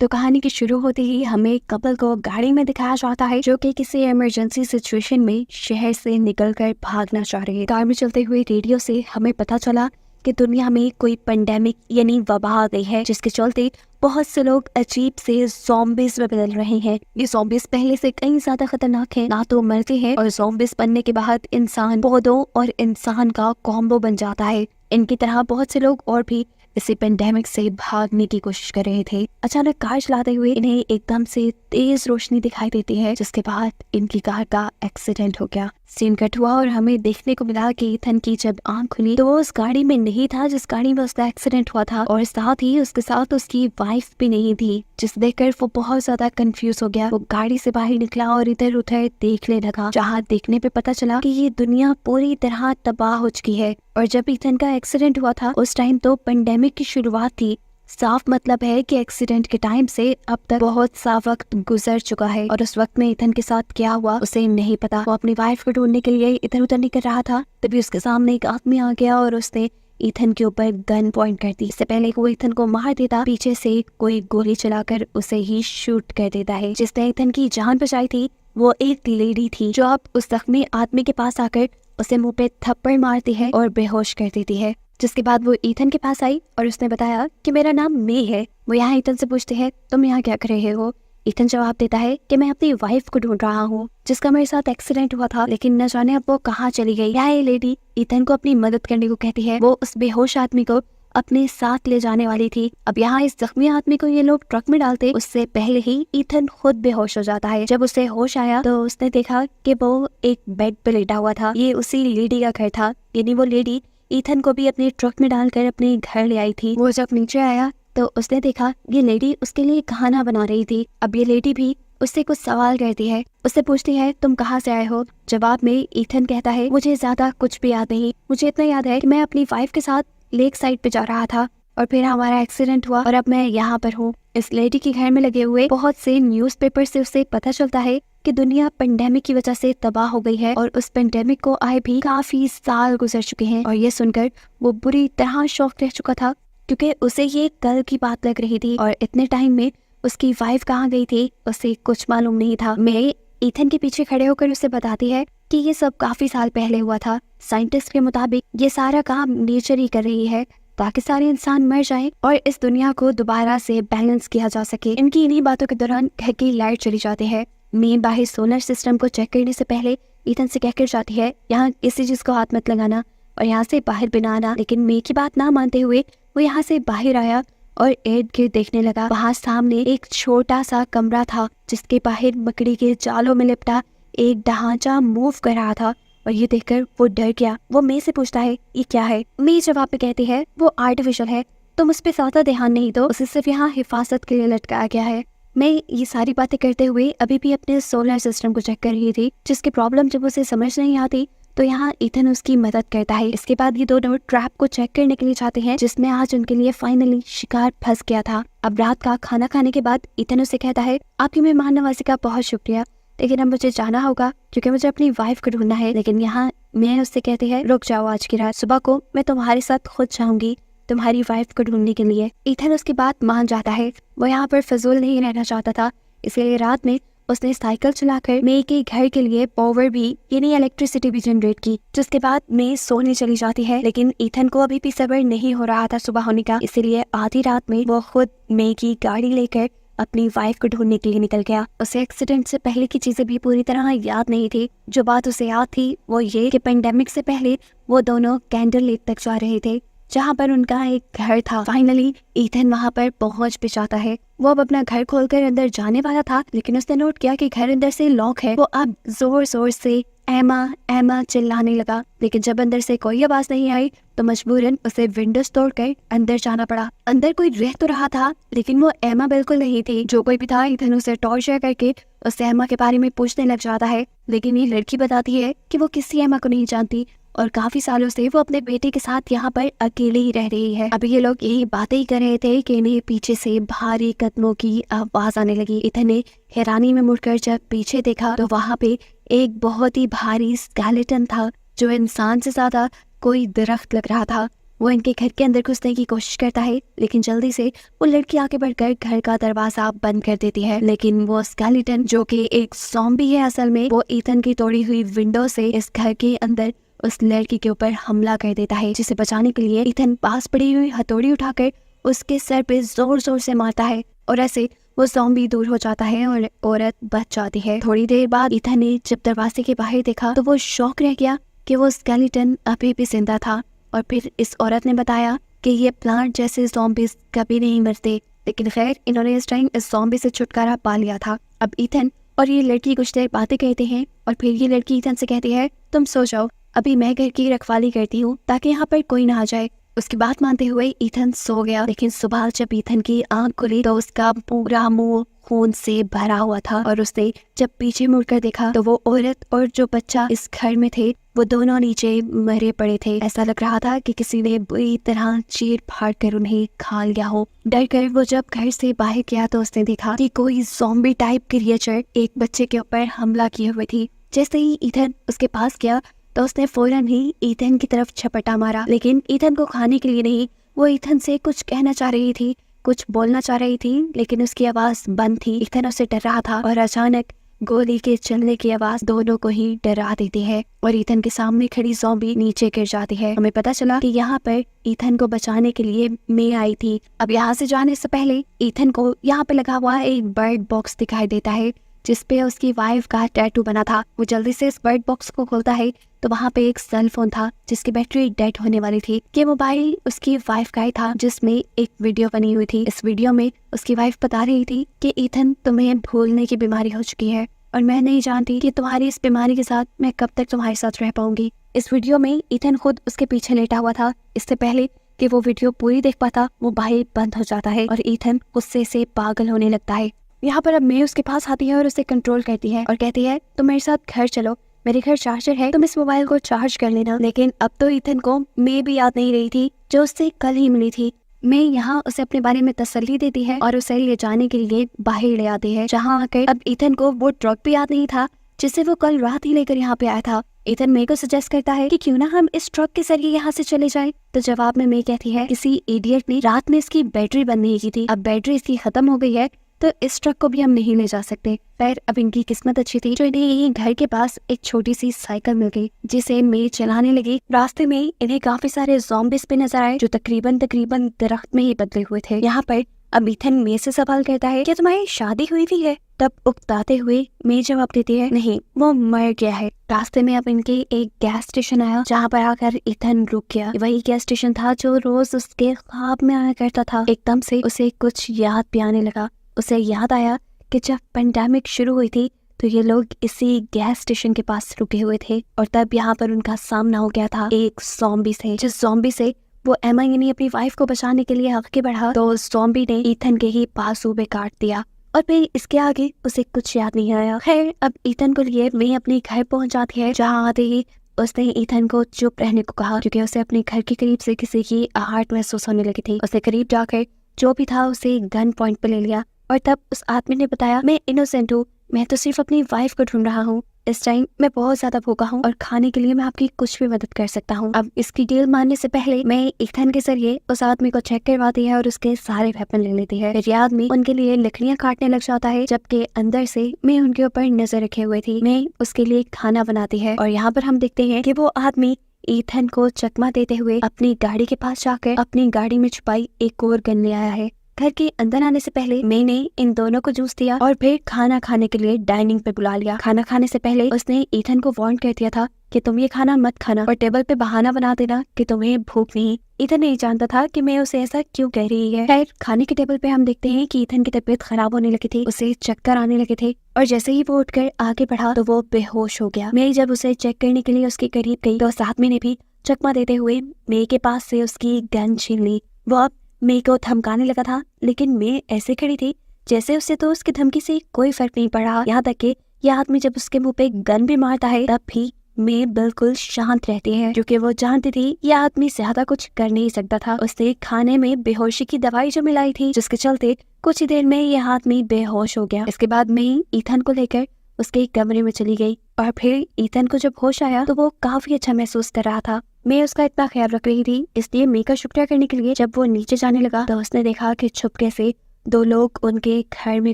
तो कहानी की शुरू होते ही हमें एक कपल को गाड़ी में दिखाया जाता है जो कि किसी इमरजेंसी सिचुएशन में शहर से निकलकर भागना चाह रहे हैं। कार में चलते हुए रेडियो से हमें पता चला कि दुनिया में कोई पेंडेमिक यानी वबा आ गई है, जिसके चलते बहुत से लोग अजीब से ज़ॉम्बीज़ में बदल रहे हैं। ये ज़ॉम्बीज़ पहले से कई ज्यादा खतरनाक हैं, ना तो मरते हैं और ज़ॉम्बीज़ बनने के बाद इंसान पौधों और इंसान का कॉम्बो बन जाता है। इनकी तरह बहुत से लोग और भी इसी पेंडेमिक से भागने की कोशिश कर रहे थे। अचानक कार चलाते हुए इन्हें एकदम से तेज रोशनी दिखाई देती है, जिसके बाद इनकी कार का एक्सीडेंट हो गया। सीन कट हुआ और हमें देखने को मिला कि इथन की जब आंख खुली तो वो उस गाड़ी में नहीं था जिस गाड़ी में उसका एक्सीडेंट हुआ था, और साथ ही उसके साथ उसकी वाइफ भी नहीं थी, जिस देखकर वो बहुत ज्यादा कंफ्यूज हो गया। वो गाड़ी से बाहर निकला और इधर उधर देखने लगा, जहाँ देखने पे पता चला कि ये दुनिया पूरी तरह तबाह हो चुकी है। और जब इथन का एक्सीडेंट हुआ था उस टाइम तो पेंडेमिक की शुरुआत थी। साफ मतलब है कि एक्सीडेंट के टाइम से अब तक बहुत सा वक्त गुजर चुका है और उस वक्त में इथन के साथ क्या हुआ उसे नहीं पता। वो अपनी वाइफ को ढूंढने के लिए इधर उधर निकल रहा था, तभी उसके सामने एक आदमी आ गया और उसने इथन के ऊपर गन पॉइंट कर दी। इससे पहले वो इथन को मार देता, पीछे से कोई गोली चलाकर उसे ही शूट कर देता है। जिसने इथन की जान बचाई थी वो एक लेडी थी, जो अब उस जख्मी आदमी के पास आकर उसे मुंह पे थप्पड़ मारती है और बेहोश कर देती है। जिसके बाद वो इथन के पास आई और उसने बताया कि मेरा नाम मे है। वो यहाँ इथन से पूछते हैं तुम यहाँ क्या कर रहे हो। इथन जवाब देता है कि मैं अपनी वाइफ को ढूंढ रहा हूँ जिसका मेरे साथ एक्सीडेंट हुआ था, लेकिन न जाने अब वो कहाँ चली गई। यहाँ ये लेडी इथन को अपनी मदद करने को कहती है। वो उस बेहोश आदमी को अपने साथ ले जाने वाली थी। अब यहाँ इस जख्मी आदमी को ये लोग ट्रक में डालते उससे पहले ही इथन खुद बेहोश हो जाता है। जब उसे होश आया तो उसने देखा कि वो एक बेड पे लेटा हुआ था। ये उसी लेडी का घर था, यानी वो लेडी इथन को भी अपने ट्रक में डालकर अपने घर ले आई थी। वो जब नीचे आया तो उसने देखा ये लेडी उसके लिए खाना बना रही थी। अब ये लेडी भी उससे कुछ सवाल करती है, उससे पूछती है तुम कहाँ से आए हो। जवाब में इथन कहता है मुझे ज्यादा कुछ भी याद नहीं, मुझे इतना याद है कि मैं अपनी वाइफ के साथ लेक साइड पे जा रहा था और फिर हमारा एक्सीडेंट हुआ और अब मैं यहाँ पर हूँ। इस लेडी के घर में लगे हुए बहुत से न्यूज़पेपर से उसे पता चलता है कि दुनिया पेंडेमिक की वजह से तबाह हो गई है और उस पेंडेमिक को आए भी काफी साल गुजर चुके हैं। और ये सुनकर वो बुरी तरह शॉक रह चुका था, क्योंकि उसे ये कल की बात लग रही थी और इतने टाइम में उसकी वाइफ कहाँ गई थी उसे कुछ मालूम नहीं था। मैं इथन के पीछे खड़े होकर उसे बताती है कि ये सब काफी साल पहले हुआ था। साइंटिस्ट के मुताबिक ये सारा काम नेचर ही कर रही है ताकि सारे इंसान मर जाएं और इस दुनिया को दोबारा से बैलेंस किया जा सके। इनकी इन्हीं बातों के दौरान घर की लाइट चली जाती है। मैं बाहर सोलर सिस्टम को चेक करने से पहले इथन से कहकर जाती है यहाँ किसी चीज को हाथ मत लगाना और यहाँ से बाहर बिना आना। लेकिन मैं की बात ना मानते हुए वो यहाँ से बाहर आया और इर्द गिर्द देखने लगा। वहाँ सामने एक छोटा सा कमरा था जिसके बाहर मकड़ी के जालों में लिपटा एक ढांचा मूव कर रहा था और ये देखकर वो डर गया। वो मे से पूछता है ये क्या है। मे जवाब में कहती है वो आर्टिफिशियल है, तुम उस पर ज्यादा ध्यान नहीं दो, उसे सिर्फ यहाँ हिफाजत के लिए लटकाया गया है। मैं ये सारी बातें करते हुए अभी भी अपने सोलर सिस्टम को चेक कर रही थी, जिसकी प्रॉब्लम जब उसे समझ नहीं आती तो यहाँ इथन उसकी मदद करता है। इसके बाद ये दोनों ट्रैप को चेक करने के लिए जाते हैं जिसमें आज उनके लिए फाइनली शिकार फंस गया था। अब रात का खाना खाने के बाद इथन उसे कहता है आपकी मेहमान नवाजी का बहुत शुक्रिया, लेकिन अब मुझे जाना होगा क्योंकि मुझे अपनी वाइफ को ढूंढना है। लेकिन यहाँ मैं उससे कहती है रुक जाओ, आज की रात सुबह को मैं तुम्हारे साथ खुद जाऊंगी तुम्हारी वाइफ को ढूंढने के लिए। इथन उसकी बात मान जाता है। वो यहाँ पर फजूल नहीं रहना चाहता था, इसलिए रात में उसने साइकिल चलाकर मे के घर के लिए पावर भी यानी इलेक्ट्रिसिटी भी जनरेट की। जिसके बाद मे सोने चली जाती है, लेकिन इथन को अभी भी सब्र नहीं हो रहा था सुबह होने का, इसलिए आधी रात में वो खुद मे की गाड़ी लेकर अपनी वाइफ को ढूंढने के लिए निकल गया। उसे एक्सीडेंट से पहले की चीजें भी पूरी तरह याद नहीं थी। जो बात उसे याद थी वो ये कि पेंडेमिक से पहले वो दोनों कैंडल लेक तक जा रहे थे जहाँ पर उनका एक घर था। फाइनली इथन वहाँ पर पहुँच भी जाता है। वो अब अपना घर खोलकर अंदर जाने वाला था, लेकिन उसने नोट किया कि घर अंदर से लॉक है। वो अब जोर जोर से एमा एमा चिल्लाने लगा, लेकिन जब अंदर से कोई आवाज नहीं आई तो मजबूरन उसे विंडोज तोड़कर अंदर जाना पड़ा। अंदर कोई रह तो रहा था, लेकिन वो एमा बिल्कुल नहीं थी। जो कोई भी था इथन उसे टॉर्चर करके उस एमा के बारे में पूछने लग जाता है, लेकिन ये लड़की बताती है कि वो किसी एमा को नहीं जानती और काफी सालों से वो अपने बेटे के साथ यहाँ पर अकेले ही रह रही है। अभी ये लोग यही बातें ही कर रहे थे कि इन्हें पीछे से भारी कदमों की आवाज आने लगी। इथन ने हैरानी में मुड़कर जब पीछे देखा तो वहाँ पे एक बहुत ही भारी स्केलेटन था जो इंसान से ज्यादा कोई दरख्त लग रहा था। वो इनके घर के अंदर घुसने की कोशिश करता है, लेकिन जल्दी से वो लड़की आगे बढ़कर घर का दरवाजा बंद कर देती है। लेकिन वो स्केलेटन जो कि एक ज़ॉम्बी है असल में, वो ईथन की तोड़ी हुई विंडो से इस घर के अंदर उस लड़की के ऊपर हमला कर देता है, जिसे बचाने के लिए ईथन पास पड़ी हुई हथौड़ी उठाकर उसके सर पे जोर जोर से मारता है और ऐसे वो ज़ॉम्बी दूर हो जाता है और औरत बच जाती है। थोड़ी देर बाद ईथन ने जब दरवाजे के बाहर देखा तो वो शौक रह गया कि वो स्केलेटन अभी भी जिंदा था। और फिर इस औरत ने बताया कि ये प्लांट जैसे ज़ॉम्बीज कभी नहीं मरते, लेकिन खैर इन्होंने इस टाइम इस ज़ॉम्बी से छुटकारा पा लिया था। अब ईथन और ये लड़की कुछ देर बातें कहते हैं और फिर ये लड़की ईथन से कहती है, तुम सो जाओ, अभी मैं घर की रखवाली करती हूँ ताकि यहाँ पर कोई ना आ जाए। उसकी बात मानते हुए ईथन सो गया, लेकिन सुबह जब ईथन की आंख खुली तो उसका पूरा मुंह खून से भरा हुआ था और उसने जब पीछे मुड़कर देखा तो वो औरत और जो बच्चा इस घर में थे वो दोनों नीचे मरे पड़े थे। ऐसा लग रहा था कि किसी ने बुरी तरह चीर फाड़ कर उन्हें खा लिया हो। डर कर वो जब घर से बाहर गया तो उसने देखा कि कोई ज़ॉम्बी टाइप क्रिएचर एक बच्चे के ऊपर हमला किए हुए थी। जैसे ही ईथन उसके पास गया तो उसने फौरन ही ईथन की तरफ झपटा मारा, लेकिन ईथन को खाने के लिए नहीं, वो ईथन से कुछ कहना चाह रही थी, कुछ बोलना चाह रही थी, लेकिन उसकी आवाज बंद थी। ईथन उससे डर रहा था और अचानक गोली के चलने की आवाज दोनों को ही डरा देती है और ईथन के सामने खड़ी ज़ॉम्बी नीचे गिर जाती है। हमें पता चला कि यहाँ पर ईथन को बचाने के लिए मे आई थी। अब यहाँ से जाने से पहले ईथन को यहाँ पे लगा हुआ एक बर्ड बॉक्स दिखाई देता है जिसपे उसकी वाइफ का टैटू बना था। वो जल्दी से इस बर्ड बॉक्स को खोलता है तो वहाँ पे एक सेल फोन था जिसकी बैटरी डेड होने वाली थी। ये मोबाइल उसकी वाइफ का ही था जिसमें एक वीडियो बनी हुई थी। इस वीडियो में उसकी वाइफ बता रही थी कि ईथन तुम्हें भूलने की बीमारी हो चुकी है और मैं नहीं जानती कि तुम्हारी इस बीमारी के साथ मैं कब तक तुम्हारे साथ रह पाऊंगी। इस वीडियो में ईथन खुद उसके पीछे लेटा हुआ था। इससे पहले कि वो वीडियो पूरी देख पाता मोबाइल बंद हो जाता है और ईथन गुस्से से पागल होने लगता है। यहाँ पर अब मे उसके पास आती है और उसे कंट्रोल करती है और कहती है तुम मेरे साथ घर चलो, मेरे घर चार्जर है, तुम इस मोबाइल को चार्ज कर लेना। लेकिन अब तो ईथन को मे भी याद नहीं रही थी जो उससे कल ही मिली थी। मे यहाँ उसे अपने बारे में तसल्ली देती है और उसे ले जाने के लिए बाहर ले आती है, जहाँ आकर अब ईथन को वो ट्रक भी याद नहीं था जिसे वो कल रात ही लेकर यहाँ पे आया था। ईथन मे को सजेस्ट करता है कि क्यों ना हम इस ट्रक के जरिए यहाँ से चले जाएं। तो जवाब में मे कहती है किसी इडियट ने रात में इसकी बैटरी बंद नहीं की थी, अब बैटरी इसकी खत्म हो गई है तो इस ट्रक को भी हम नहीं ले जा सकते। पर अब इनकी किस्मत अच्छी थी जो इन्हें यही घर के पास एक छोटी सी साइकिल मिल गई जिसे मे चलाने लगी। रास्ते में इन्हें काफी सारे ज़ॉम्बीज़ पे नजर आए जो तकरीबन दरख्त में ही बदले हुए थे। यहाँ पर अब ईथन मे से सवाल करता है क्या तुम्हारी शादी हुई भी है? तब उकताते हुए मे जवाब देती है नहीं, वो मर गया है। रास्ते में अब इनके एक गैस स्टेशन आया जहाँ पर आकर ईथन रुक गया। वही गैस स्टेशन था जो रोज उसके ख्वाब में आया करता था। एकदम से उसे कुछ याद भी आने लगा। उसे याद आया कि जब पेंडेमिक शुरू हुई थी तो ये लोग इसी गैस स्टेशन के पास रुके हुए थे और तब यहाँ पर उनका सामना हो गया था एक ज़ॉम्बी से। जिस ज़ॉम्बी से वो एमा यानी अपनी वाइफ को बचाने के लिए आगे बढ़ा तो ज़ॉम्बी ने ईथन के ही बाजू में काट दिया और फिर इसके आगे उसे कुछ याद नहीं आया। खैर अब ईथन को लिए मैं अपने घर पहुंच जाती है, जहाँ आते ही उसने ईथन को चुप रहने को कहा क्योंकि उसे अपने घर के करीब से किसी की आहट महसूस होने लगी थी। उसे करीब जाकर जो भी था उसे गन पॉइंट पे ले लिया और तब उस आदमी ने बताया मैं इनोसेंट हूँ, मैं तो सिर्फ अपनी वाइफ को ढूंढ रहा हूँ, इस टाइम मैं बहुत ज्यादा भूखा हूँ और खाने के लिए मैं आपकी कुछ भी मदद कर सकता हूँ। अब इसकी डील मानने से पहले मैं ईथन के जरिए उस आदमी को चेक करवाती है और उसके सारे वेपन ले लेती है। फिर ये आदमी उनके लिए लकड़ियाँ काटने लग जाता है, जबकि अंदर से मैं उनके ऊपर नजर रखे हुए थी। मैं उसके लिए खाना बनाती है और यहाँ पर हम देखते हैं कि वो आदमी ईथन को चकमा देते हुए अपनी गाड़ी के पास जाकर अपनी गाड़ी में छुपाई एक और गन ले आया है। घर के अंदर आने से पहले मैंने इन दोनों को जूस दिया और फिर खाना खाने के लिए डाइनिंग पे बुला लिया। खाना खाने से पहले उसने ईथन को वार्न कर दिया था कि तुम ये खाना मत खाना और टेबल पे बहाना बना देना कि तुम्हें भूख नहीं। ईथन नहीं जानता था कि मैं उसे ऐसा क्यों कह रही है। खैर खाने के टेबल पे हम देखते हैं कि ईथन की तबीयत खराब होने लगी थी, उसे चक्कर आने लगे थे और जैसे ही वो उठकर आगे बढ़ा तो वो बेहोश हो गया। मैं जब उसे चेक करने के लिए उसके करीब गई तो उस आदमी ने भी चकमा देते हुए मे के पास से उसकी गन छीन ली। वो अब मे को धमकाने लगा था, लेकिन मे ऐसे खड़ी थी जैसे उससे तो उसकी धमकी से कोई फर्क नहीं पड़ रहा। यहाँ तक कि यह आदमी जब उसके मुंह पे गन भी मारता है तब भी मे बिल्कुल शांत रहती है क्योंकि वो जानती थी यह आदमी ज्यादा कुछ कर नहीं सकता था। उसने खाने में बेहोशी की दवाई जो मिलाई थी जिसके चलते कुछ ही देर में यह आदमी बेहोश हो गया। इसके बाद मैं ईथन को लेकर उसके कमरे में चली गई और फिर ईथन को जब होश आया तो वो काफी अच्छा महसूस कर रहा था। मैं उसका इतना ख्याल रख रही थी, इसलिए मैं का शुक्रिया करने के लिए जब वो नीचे जाने लगा तो उसने देखा कि छुपके से 2 लोग उनके घर में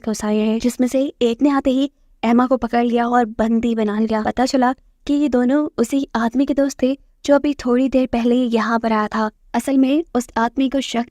घुस आए हैं, जिसमें से एक ने आते ही एमा को पकड़ लिया और बंदी बना लिया। पता चला कि ये दोनों उसी आदमी के दोस्त थे जो अभी थोड़ी देर पहले यहाँ पर आया था। असल में उस आदमी को शक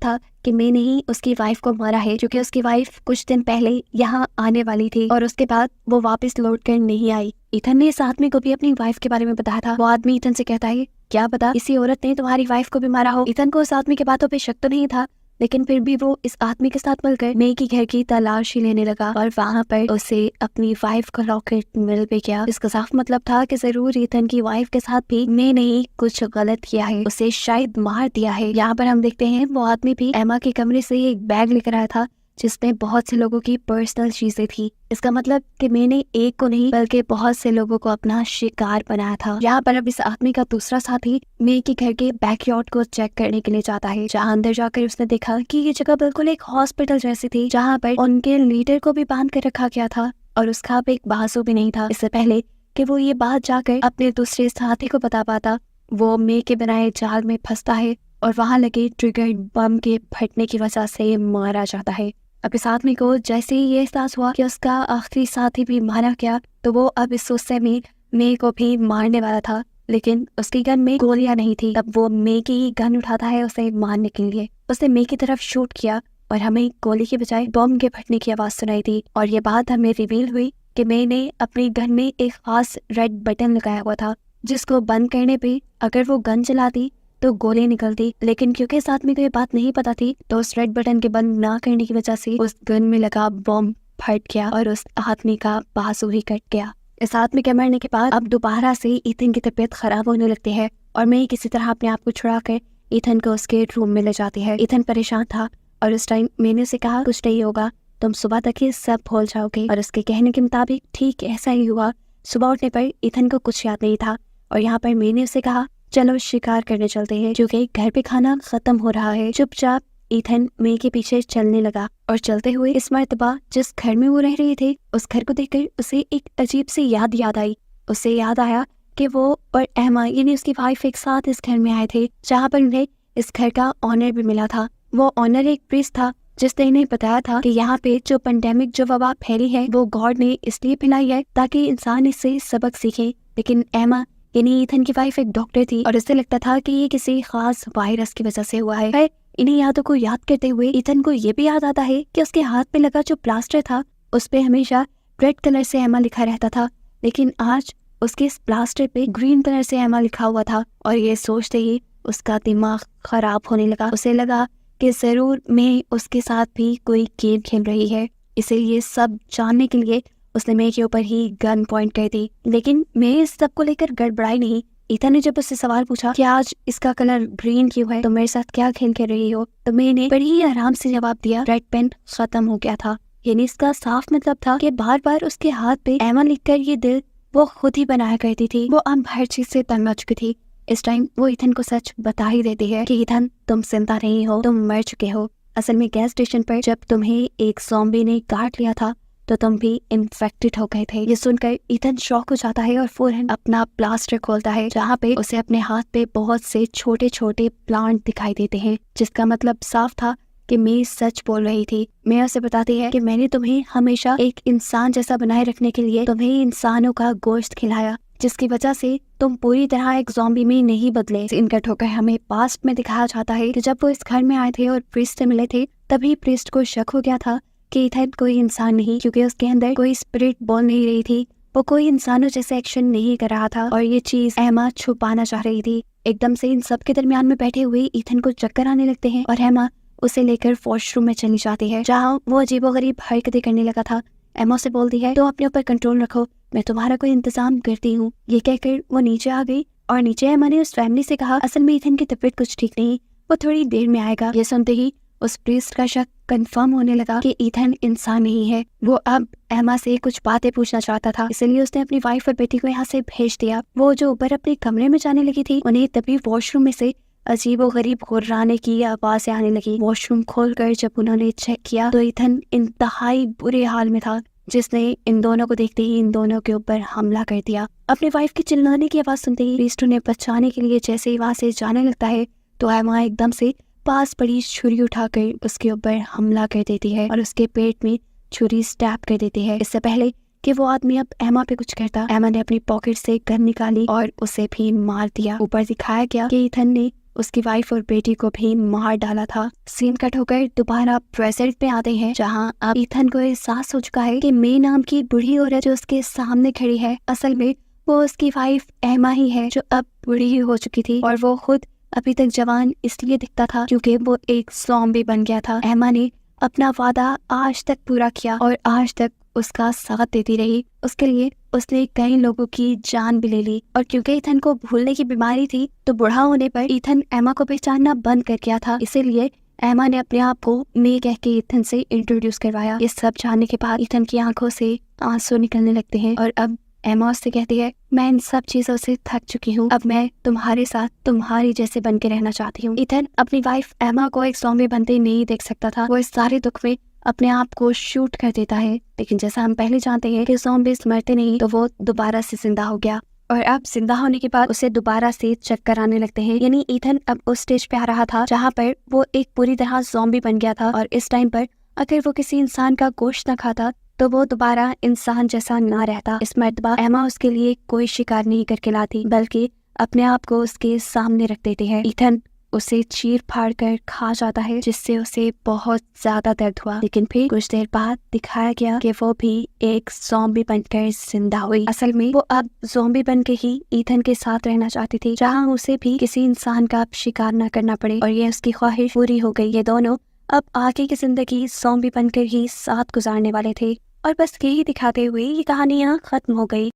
था कि मैंने ही उसकी वाइफ को मारा है, क्योंकि उसकी वाइफ कुछ दिन पहले यहाँ आने वाली थी और उसके बाद वो वापस लौट कर नहीं आई। ईथन ने इस आदमी को भी अपनी वाइफ के बारे में बताया था। वो आदमी ईथन से कहता है, क्या पता इसी औरत ने तुम्हारी वाइफ को भी मारा हो। ईथन को उस आदमी के बातों पे शक तो नहीं था, लेकिन फिर भी वो इस आदमी के साथ मिलकर मे के घर की तलाशी लेने लगा और वहाँ पर उसे अपनी वाइफ का लॉकेट मिल भी गया। इसका साफ मतलब था कि जरूर ईथन की वाइफ के साथ भी मे नहीं कुछ गलत किया है, उसे शायद मार दिया है। यहाँ पर हम देखते हैं वो आदमी भी एमा के कमरे से एक बैग लेकर आया था जिसमें बहुत से लोगों की पर्सनल चीजें थी। इसका मतलब कि मैंने एक को नहीं बल्कि बहुत से लोगों को अपना शिकार बनाया था। यहाँ पर अब इस आदमी का दूसरा साथी मे के घर के बैकयार्ड को चेक करने के लिए जाता है, जहाँ अंदर जाकर उसने देखा कि ये जगह बिल्कुल एक हॉस्पिटल जैसी थी, जहाँ पर उनके लीडर को भी बांध कर रखा गया था और उसका अब एक बाजू भी नहीं था। इससे पहले कि वो ये बात जाकर अपने दूसरे साथी को बता पाता, वो मे के बनाए जाल में फंसता है और वहाँ लगे ट्रिगर बम के फटने की वजह से मारा जाता है। अब इस आदमी को जैसे ही ये एहसास हुआ कि उसका आखिरी साथी भी मारा गया, तो वो अब इस गुस्से में मे को भी मारने वाला था, लेकिन उसकी गन में गोलियां नहीं थी। तब वो मे की ही गन उठाता है उसे मारने के लिए। उसने मे की तरफ शूट किया और हमें गोली के बजाय बम के फटने की आवाज सुनाई दी और ये बात हमें रिवील हुई कि मे ने अपनी गन में एक खास रेड बटन लगाया हुआ था, जिसको बंद करने पे अगर वो गन चलाती तो गोली निकलती, लेकिन क्योंकि इस आदमी को ये बात नहीं पता थी तो उस रेड बटन के बंद ना करने की वजह से उस गन में लगा बम फट गया और उस आदमी का बाजू ही कट गया। इस आदमी के मरने के बाद अब दोबारा से ईथन की तबीयत खराब होने लगती है और मैं किसी तरह अपने आप को छुड़ा कर ईथन को उसके रूम में ले जाती है। ईथन परेशान था और उस टाइम मैंने उसे कहा, कुछ नहीं होगा, तुम सुबह तक ही सब भूल जाओगे। और उसके कहने के मुताबिक ठीक ऐसा ही हुआ। सुबह उठने पर ईथन को कुछ याद नहीं था और यहाँ पर मैंने उसे कहा, चलो शिकार करने चलते हैं, क्योंकि घर पे खाना खत्म हो रहा है। चुपचाप ईथन मे के पीछे चलने लगा और चलते हुए इस मर्तबा जिस घर में वो रह रही थी उस घर को देखकर उसे एक अजीब सी याद आई। उसे याद आया कि वो और एमा यानी उसकी वाइफ एक साथ इस घर में आए थे, जहाँ पर उन्हें इस घर का ऑनर भी मिला था। वो ऑनर एक प्रीस्ट था जिसने इन्हें बताया था कि यहाँ पे जो पेंडेमिक जो वबा फैली है वो गॉड ने इसलिए फैलाई है ताकि इंसान इससे सबक सीखे। लेकिन एमा यानी ईथन की वाइफ एक डॉक्टर थी और इससे लगता था कि ये किसी खास वायरस की वजह से हुआ है। इन्हीं यादों को याद करते हुए ईथन को ये भी याद आता है कि उसके हाथ पे लगा जो प्लास्टर था उस पे हमेशा रेड कलर से एमा लिखा रहता था, लेकिन आज उसके इस प्लास्टर पे ग्रीन कलर से एमा लिखा हुआ था और ये सोचते ही उसका दिमाग खराब होने लगा। उसे लगा कि जरूर मैं उसके साथ भी कोई गेम खेल रही है, इसीलिए सब जानने के लिए उसने मे के ऊपर ही गन पॉइंट कर दी। लेकिन मैं इस सब को लेकर गड़बड़ाई नहीं। ईथन ने जब उससे सवाल पूछा कि आज इसका कलर ग्रीन क्यों है, तो मेरे साथ क्या खेल कर रही हो, तो मैंने बड़ी ही आराम से जवाब दिया, रेड पेन खत्म हो गया था। यानी इसका साफ मतलब था कि बार बार उसके हाथ पे एमा लिखकर ये दिल वो खुद ही बनाया करती थी। वो अब हर चीज से तंग आ चुकी थी। इस टाइम वो ईथन को सच बता ही देती है कि ईथन तुम जिंदा नहीं हो, तुम मर चुके हो। असल में गैस स्टेशन पर जब तुम्हें एक ज़ॉम्बी ने काट लिया था तो तुम भी इन्फेक्टेड हो गए थे। ये सुनकर ईथन शॉक हो जाता है और फौरन अपना प्लास्टर खोलता है, जहाँ पे उसे अपने हाथ पे बहुत से छोटे छोटे प्लांट दिखाई देते हैं, जिसका मतलब साफ था कि मैं सच बोल रही थी। मैं उसे बताती है कि मैंने तुम्हें हमेशा एक इंसान जैसा बनाए रखने के लिए तुम्हें इंसानों का गोश्त खिलाया, जिसकी वजह से तुम पूरी तरह एक ज़ॉम्बी में नहीं बदले। इनकट होकर हमें पास्ट में दिखाया जाता है कि जब वो इस घर में आए थे और प्रीस्ट से मिले थे, तभी प्रीस्ट को शक हो गया था कि ईथन कोई इंसान नहीं, क्योंकि उसके अंदर कोई स्पिरिट बोल नहीं रही थी। वो कोई इंसानों जैसे एक्शन नहीं कर रहा था और ये चीज एमा छुपाना चाह रही थी। एकदम से इन सब के दरमियान में बैठे हुए ईथन को चक्कर आने लगते हैं और एमा उसे लेकर वॉशरूम में चली जाती है, जहाँ वो अजीबोगरीब हरकतें करने लगा था। एमा से बोलती है, तो अपने ऊपर कंट्रोल रखो, मैं तुम्हारा कोई इंतजाम करती हूँ। ये कहकर वो नीचे आ गई और नीचे एमा ने उस फैमिली से कहा, असल में ईथन की तबीयत कुछ ठीक नहीं, वो थोड़ी देर में आएगा। ये सुनते ही उस प्रीस्ट का शक कंफर्म होने लगा कि ईथन इंसान नहीं है। वो अब एमा से कुछ बातें पूछना चाहता था, इसलिए उसने अपनी वाइफ और बेटी को यहाँ से भेज दिया। वो जो ऊपर अपने कमरे में जाने लगी थी, उन्हें तभी वॉशरूम में से अजीबोगरीब गुर्राने की आवाजें आने लगी। वॉशरूम खोलकर जब उन्होंने चेक किया तो ईथन इंतहाई बुरे हाल में था। जिसने इन दोनों को देखते ही इन दोनों के ऊपर हमला कर दिया। अपने वाइफ की चिल्लाने की आवाज सुनते ही प्रीस्ट उन्हें बचाने के लिए जैसे ही वहां से जाने लगता है तो एमा एकदम से पास पड़ी छुरी उठाकर उसके ऊपर हमला कर देती है और उसके पेट में छुरी स्टैब कर देती है। इससे पहले कि वो आदमी अब एमा पे कुछ करता, एमा ने अपनी पॉकेट से गन निकाली और उसे भी मार दिया। ऊपर दिखाया गया कि ईथन ने उसकी वाइफ और बेटी को भी मार डाला था। सीन कट होकर दोबारा प्रेजेंट में आते हैं जहां अब ईथन को एहसास हो चुका है कि मे नाम की बूढ़ी औरत जो उसके सामने खड़ी है असल में वो उसकी वाइफ एमा ही है जो अब बूढ़ी हो चुकी थी और वो खुद अभी तक जवान इसलिए दिखता था क्योंकि वो एक ज़ॉम्बी बन गया था। एमा ने अपना वादा आज तक पूरा किया और आज तक उसका साथ देती रही। उसके लिए उसने कई लोगों की जान भी ले ली और क्योंकि ईथन को भूलने की बीमारी थी तो बूढ़ा होने पर ईथन एमा को पहचानना बंद कर दिया था। इसीलिए एमा ने अपने आप को मे कह के ईथन से इंट्रोड्यूस करवाया। ये सब जानने के बाद ईथन की आंखों से आंसू निकलने लगते हैं और अब एमा उससे कहती है, मैं इन सब चीजों से थक चुकी हूँ, अब मैं तुम्हारे साथ तुम्हारी जैसे बन के रहना चाहती हूँ। ईथन अपनी वाइफ एमा को एक ज़ॉम्बी बनते नहीं देख सकता था। वो इस सारे दुख में अपने आप को शूट कर देता है, लेकिन जैसा हम पहले जानते हैं कि ज़ॉम्बीज़ मरते नहीं तो वो दोबारा से जिंदा हो गया और अब जिंदा होने के बाद उसे दोबारा से चक्कर आने लगते हैं। यानी ईथन अब उस स्टेज पे आ रहा था जहाँ पर वो एक पूरी तरह ज़ॉम्बी बन गया था और इस टाइम पर अगर वो किसी इंसान का गोश्त न खाता तो वो दोबारा इंसान जैसा ना रहता। इस मर्तबा एमा उसके लिए कोई शिकार नहीं करके लाती बल्कि अपने आप को उसके सामने रख देती है। ईथन उसे चीर फाड़ कर खा जाता है जिससे उसे बहुत ज्यादा दर्द हुआ, लेकिन फिर कुछ देर बाद दिखाया गया कि वो भी एक ज़ॉम्बी बनकर जिंदा हुई। असल में वो अब ज़ॉम्बी बन के ही ईथन के साथ रहना चाहती थी जहाँ उसे भी किसी इंसान का शिकार न करना पड़े और ये उसकी ख्वाहिश पूरी हो गई। ये दोनों अब आगे की जिंदगी ज़ॉम्बी बनकर ही साथ गुजारने वाले थे और बस यही दिखाते हुए ये कहानी यहाँ खत्म हो गई।